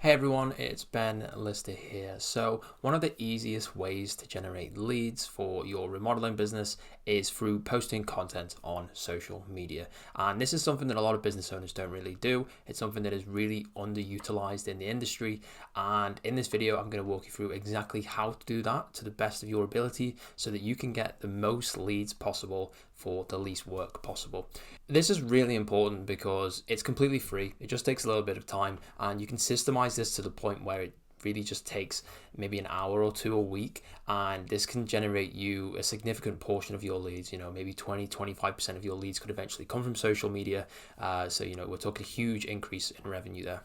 Hey everyone, it's Ben Lister here. So one of the easiest ways to generate leads for your remodeling business is through posting content on social media. And this is something that a lot of business owners don't really do. It's something that is really underutilized in the industry. And in this video, I'm going to walk you through exactly how to do that to the best of your ability so that you can get the most leads possible for the least work possible. This is really important because it's completely free. It just takes a little bit of time, and you can systemize this to the point where it really just takes maybe an hour or two a week, and this can generate you a significant portion of your leads. Maybe 20-25% of your leads could eventually come from social media. So we're talking a huge increase in revenue there.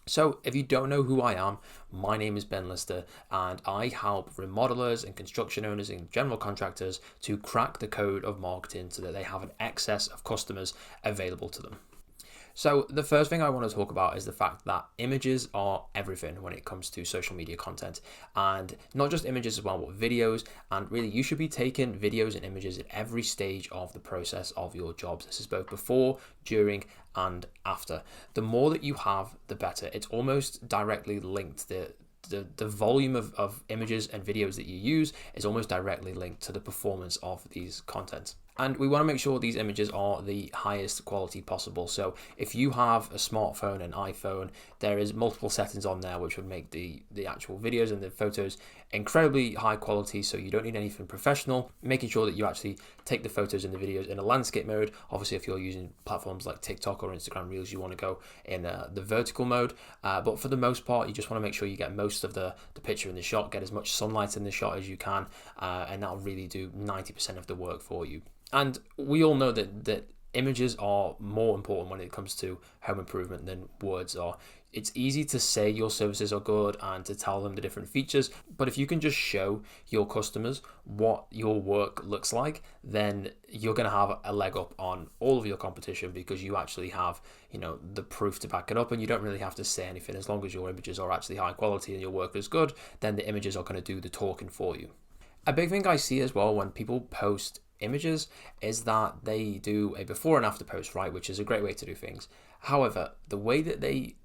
So if you don't know who I am, my name is Ben Lister, and I help remodelers and construction owners and general contractors to crack the code of marketing so that they have an excess of customers available to them. So the first thing I want to talk about is the fact that images are everything when it comes to social media content, and not just images as well, but videos. And really, you should be taking videos and images at every stage of the process of your jobs. This is both before, during, and after. The more that you have, the better. It's almost directly linked. The volume of images and videos that you use is almost directly linked to the performance of these content. And we want to make sure these images are the highest quality possible. So if you have a smartphone, an iPhone, there is multiple settings on there which would make the actual videos and the photos incredibly high quality, so you don't need anything professional. Making sure that you actually take the photos and the videos in a landscape mode. Obviously, if you're using platforms like TikTok or Instagram Reels, you want to go in the vertical mode. But for the most part, you just want to make sure you get most of the picture in the shot, get as much sunlight in the shot as you can, and that'll really do 90% of the work for you. And we all know that images are more important when it comes to home improvement than words are. It's easy to say your services are good and to tell them the different features, but if you can just show your customers what your work looks like, then you're going to have a leg up on all of your competition because you actually have, the proof to back it up, and you don't really have to say anything. As long as your images are actually high quality and your work is good, then the images are going to do the talking for you. A big thing I see as well when people post images is that they do a before and after post, right, which is a great way to do things. However, the way that they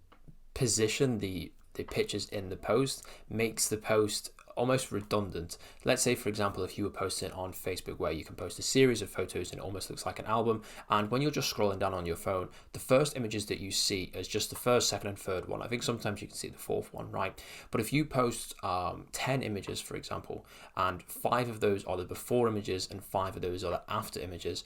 position the pictures in the post makes the post almost redundant. Let's say, for example, if you were posting on Facebook where you can post a series of photos and it almost looks like an album, and when you're just scrolling down on your phone, the first images that you see is just the first, second, and third one. I think sometimes you can see the fourth one, right? But if you post 10 images, for example, and 5 of those are the before images and 5 of those are the after images,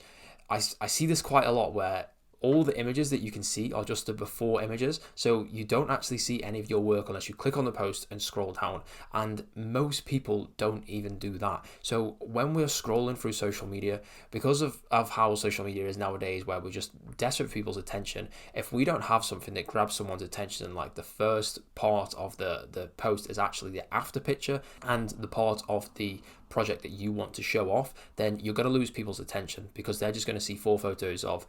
I see this quite a lot where all the images that you can see are just the before images, so you don't actually see any of your work unless you click on the post and scroll down, and most people don't even do that. So when we're scrolling through social media, because of how social media is nowadays, where we're just desperate for people's attention, if we don't have something that grabs someone's attention, like the first part of the post is actually the after picture and the part of the project that you want to show off, then you're going to lose people's attention because they're just going to see 4 photos of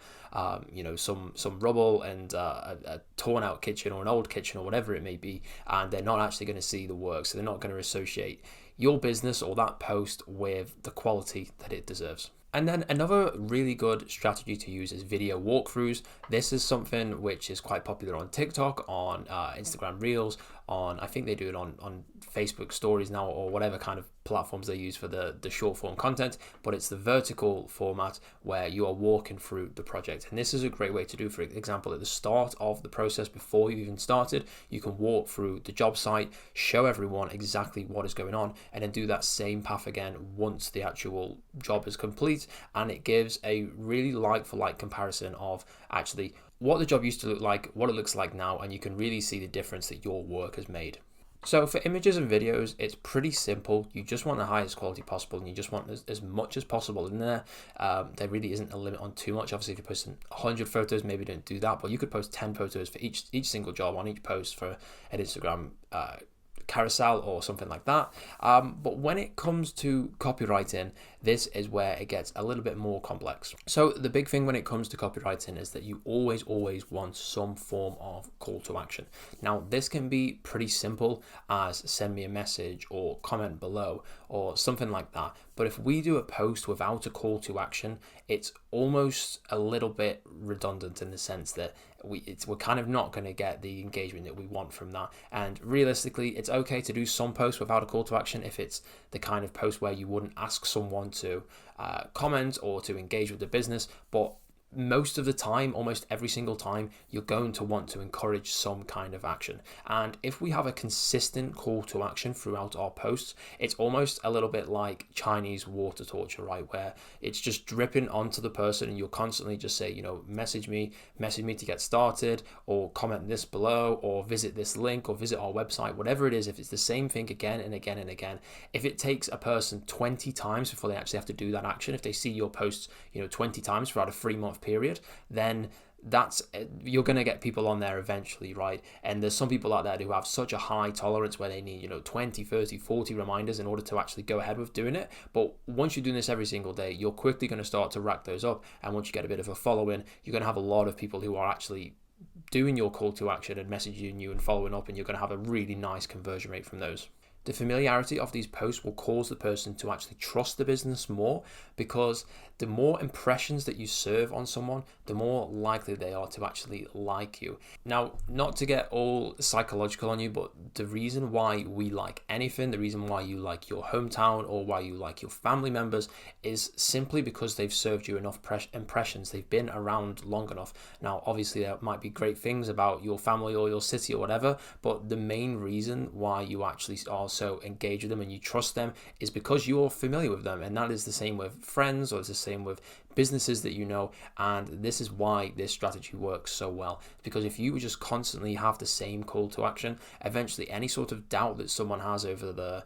some rubble and a torn out kitchen or an old kitchen or whatever it may be, and they're not actually going to see the work, so they're not going to associate your business or that post with the quality that it deserves. And then another really good strategy to use is video walkthroughs. This is something which is quite popular on TikTok, on Instagram Reels, I think they do it on Facebook stories now, or whatever kind of platforms they use for the short form content, but it's the vertical format where you are walking through the project. And this is a great way to do, for example, at the start of the process, before you even started, you can walk through the job site, show everyone exactly what is going on, and then do that same path again once the actual job is complete. And it gives a really like for like comparison of actually what the job used to look like, what it looks like now, and you can really see the difference that your work has made. So for images and videos, it's pretty simple. You just want the highest quality possible, and you just want as much as possible in there. There really isn't a limit on too much. Obviously, if you're posting 100 photos, maybe don't do that, but you could post 10 photos for each single job on each post for an Instagram carousel or something like that. But when it comes to copywriting, this is where it gets a little bit more complex. So the big thing when it comes to copywriting is that you always want some form of call to action. Now, this can be pretty simple as send me a message or comment below or something like that. But if we do a post without a call to action, it's almost a little bit redundant in the sense that we're kind of not going to get the engagement that we want from that. And realistically, it's okay to do some posts without a call to action if it's the kind of post where you wouldn't ask someone to comment or to engage with the business, but most of the time, almost every single time, you're going to want to encourage some kind of action. And if we have a consistent call to action throughout our posts, it's almost a little bit like Chinese water torture, right? Where it's just dripping onto the person and you'll constantly just say, message me to get started, or comment this below, or visit this link, or visit our website, whatever it is. If it's the same thing again and again and again, if it takes a person 20 times before they actually have to do that action, if they see your posts, 20 times throughout a 3-month period, then you're going to get people on there eventually, right? And there's some people out there who have such a high tolerance where they need 20, 30, 40 reminders in order to actually go ahead with doing it. But once you're doing this every single day, you're quickly going to start to rack those up, and once you get a bit of a following, you're going to have a lot of people who are actually doing your call to action and messaging you and following up, and you're going to have a really nice conversion rate from those. The familiarity of these posts will cause the person to actually trust the business more, because the more impressions that you serve on someone, the more likely they are to actually like you. Now, not to get all psychological on you, but the reason why we like anything, the reason why you like your hometown or why you like your family members, is simply because they've served you enough impressions. They've been around long enough. Now, obviously, there might be great things about your family or your city or whatever, but the main reason why you actually are so engaged with them and you trust them is because you're familiar with them. And that is the same with friends, or it's the same with businesses that you know. And this is why this strategy works so well, because if you just constantly have the same call to action, eventually any sort of doubt that someone has over the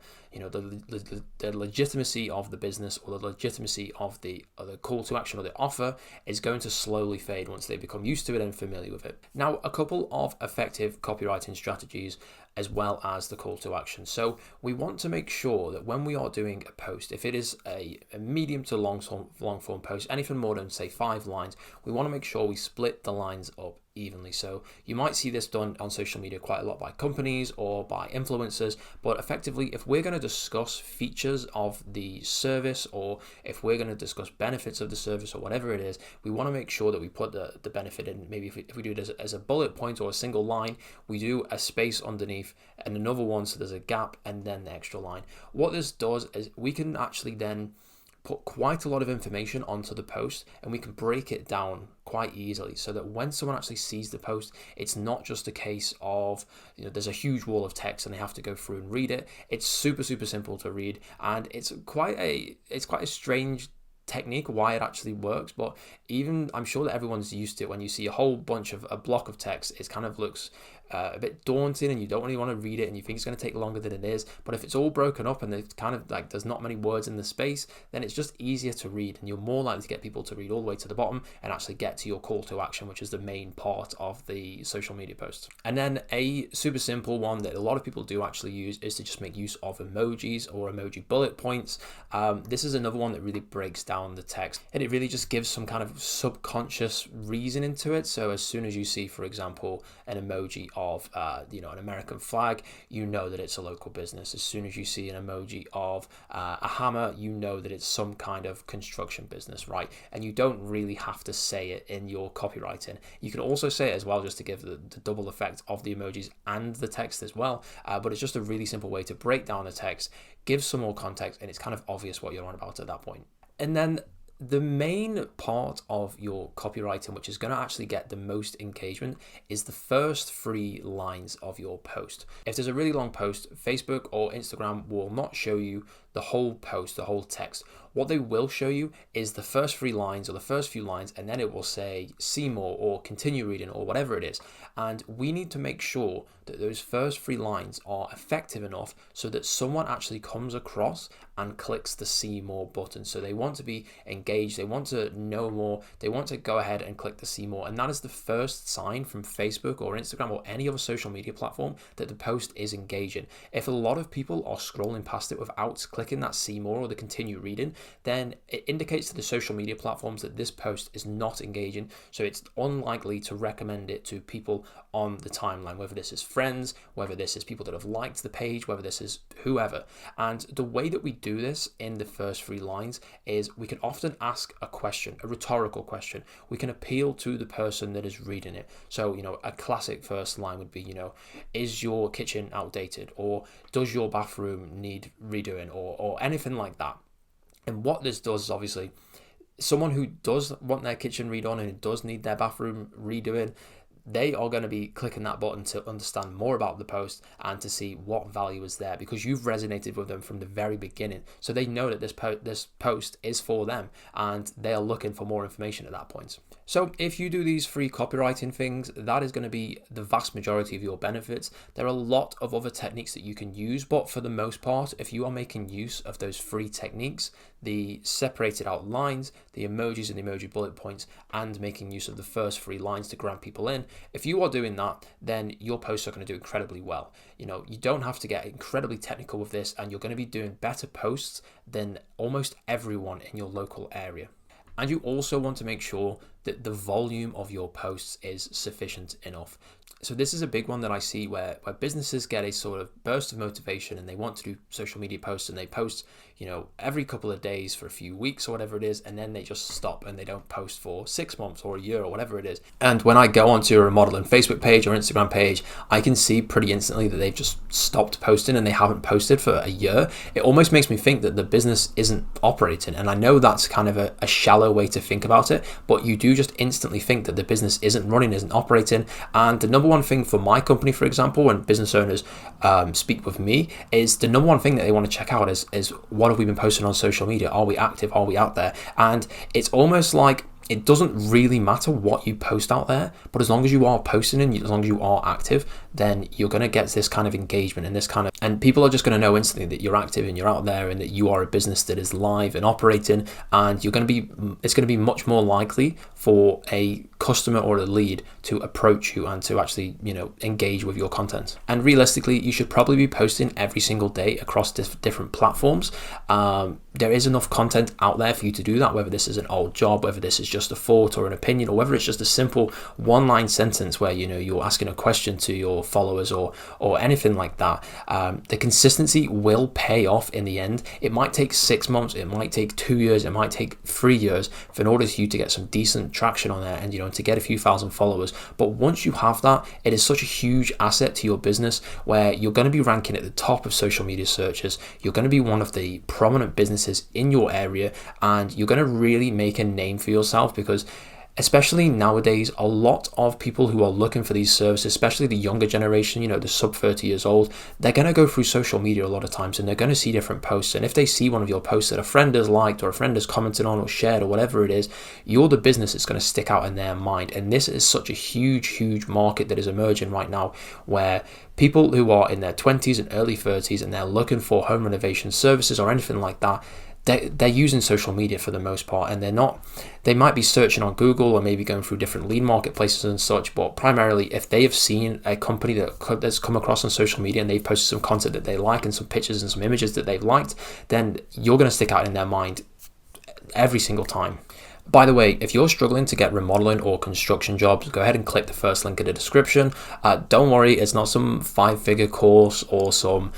legitimacy of the business or the legitimacy of the call to action or the offer is going to slowly fade once they become used to it and familiar with it. Now, a couple of effective copywriting strategies as well as the call to action. So we want to make sure that when we are doing a post, if it is a medium to long form post, anything more than say 5 lines, we want to make sure we split the lines up evenly. So you might see this done on social media quite a lot by companies or by influencers, but effectively, if we're going to discuss features of the service, or if we're going to discuss benefits of the service or whatever it is, we want to make sure that we put the benefit in. Maybe if we do it as a bullet point or a single line, we do a space underneath and another one so there's a gap and then the extra line. What this does is we can actually then put quite a lot of information onto the post, and we can break it down quite easily so that when someone actually sees the post, it's not just a case of there's a huge wall of text and they have to go through and read it. It's super simple to read, and it's quite a strange technique why it actually works, but even I'm sure that everyone's used to it. When you see a whole bunch of a block of text, it kind of looks a bit daunting and you don't really want to read it and you think it's going to take longer than it is. But if it's all broken up and it's kind of like there's not many words in the space, then it's just easier to read, and you're more likely to get people to read all the way to the bottom and actually get to your call to action, which is the main part of the social media post. And then a super simple one that a lot of people do actually use is to just make use of emojis or emoji bullet points. This is another one that really breaks down the text, and it really just gives some kind of subconscious reasoning to it. So as soon as you see, for example, an emoji of an American flag, you know that it's a local business. As soon as you see an emoji of a hammer, you know that it's some kind of construction business, right? And you don't really have to say it in your copywriting. You can also say it as well, just to give the double effect of the emojis and the text as well. But it's just a really simple way to break down the text, give some more context, and it's kind of obvious what you're on about at that point. And then the main part of your copywriting, which is going to actually get the most engagement, is the first 3 lines of your post. If there's a really long post, Facebook or Instagram will not show you the whole post, the whole text. What they will show you is the first 3 lines or the first few lines, and then it will say see more or continue reading or whatever it is. And we need to make sure that those first 3 lines are effective enough so that someone actually comes across and clicks the see more button. So they want to be engaged, they want to know more, they want to go ahead and click the see more. And that is the first sign from Facebook or Instagram or any other social media platform that the post is engaging. If a lot of people are scrolling past it without clicking clicking that see more or the continue reading, then it indicates to the social media platforms that this post is not engaging. So it's unlikely to recommend it to people on the timeline, whether this is friends, whether this is people that have liked the page, whether this is whoever. And the way that we do this in the first 3 lines is we can often ask a question, a rhetorical question. We can appeal to the person that is reading it. So, a classic first line would be, is your kitchen outdated, or does your bathroom need redoing, or anything like that. And what this does is obviously someone who does want their kitchen redone and who does need their bathroom redoing, they are going to be clicking that button to understand more about the post and to see what value is there, because you've resonated with them from the very beginning. So they know that this post is for them and they are looking for more information at that point. So if you do these free copywriting things, that is going to be the vast majority of your benefits. There are a lot of other techniques that you can use, but for the most part, if you are making use of those free techniques, the separated out lines, the emojis and the emoji bullet points, and making use of the first 3 lines to grab people in, if you are doing that, then your posts are going to do incredibly well. You don't have to get incredibly technical with this, and you're going to be doing better posts than almost everyone in your local area. And you also want to make sure that the volume of your posts is sufficient enough. So this is a big one that I see where businesses get a sort of burst of motivation and they want to do social media posts, and they post, every couple of days for a few weeks or whatever it is, and then they just stop and they don't post for 6 months or a year or whatever it is. And when I go onto a remodeling Facebook page or Instagram page, I can see pretty instantly that they've just stopped posting and they haven't posted for a year. It almost makes me think that the business isn't operating. And I know that's kind of a shallow way to think about it, but you do just instantly think that the business isn't running, isn't operating. And the number one thing for my company, for example, when business owners speak with me, is the number one thing that they want to check out is what have we been posting on social media? Are we active? Are we out there? And it's almost like it doesn't really matter what you post out there, but as long as you are posting and as long as you are active, then you're going to get this kind of engagement and people are just going to know instantly that you're active and you're out there and that you are a business that is live and operating, and it's going to be much more likely for a customer or a lead to approach you and to actually, engage with your content. And realistically, you should probably be posting every single day across different platforms. There is enough content out there for you to do that, whether this is an old job, whether this is just a thought or an opinion, or whether it's just a simple 1-line sentence where you're asking a question to your followers or anything like that. The consistency will pay off in the end. It might take 6 months, it might take 2 years, it might take 3 years in order for you to get some decent traction on there and to get a few thousand followers. But once you have that, it is such a huge asset to your business where you're going to be ranking at the top of social media searches. You're going to be one of the prominent businesses in your area, and you're going to really make a name for yourself, because especially nowadays, a lot of people who are looking for these services, especially the younger generation, the sub 30 years old, they're going to go through social media a lot of times and they're going to see different posts. And if they see one of your posts that a friend has liked or a friend has commented on or shared or whatever it is, you're the business that's going to stick out in their mind. And this is such a huge market that is emerging right now, where people who are in their 20s and early 30s and they're looking for home renovation services or anything like that, they're using social media for the most part, and they might be searching on Google or maybe going through different lead marketplaces and such, but primarily if they have seen a company that's come across on social media and they've posted some content that they like and some pictures and some images that they've liked, then you're going to stick out in their mind every single time. By the way, if you're struggling to get remodeling or construction jobs, go ahead and click the first link in the description. Don't worry, it's not some 5-figure course or some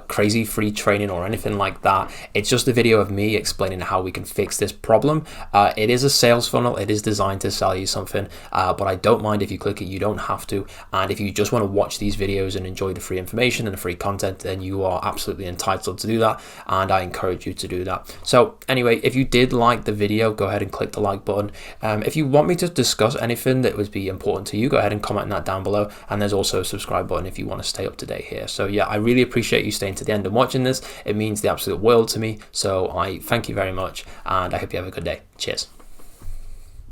crazy free training or anything like that. It's just a video of me explaining how we can fix this problem. It is a sales funnel. It is designed to sell you something, but I don't mind if you click it. You don't have to. And if you just want to watch these videos and enjoy the free information and the free content, then you are absolutely entitled to do that, and I encourage you to do that. So anyway, if you did like the video, go ahead and click the like button. If you want me to discuss anything that would be important to you, go ahead and comment that down below, and there's also a subscribe button if you want to stay up to date here. So yeah, I really appreciate you staying to the end and watching this. It means the absolute world to me, so I thank you very much, and I hope you have a good day. Cheers.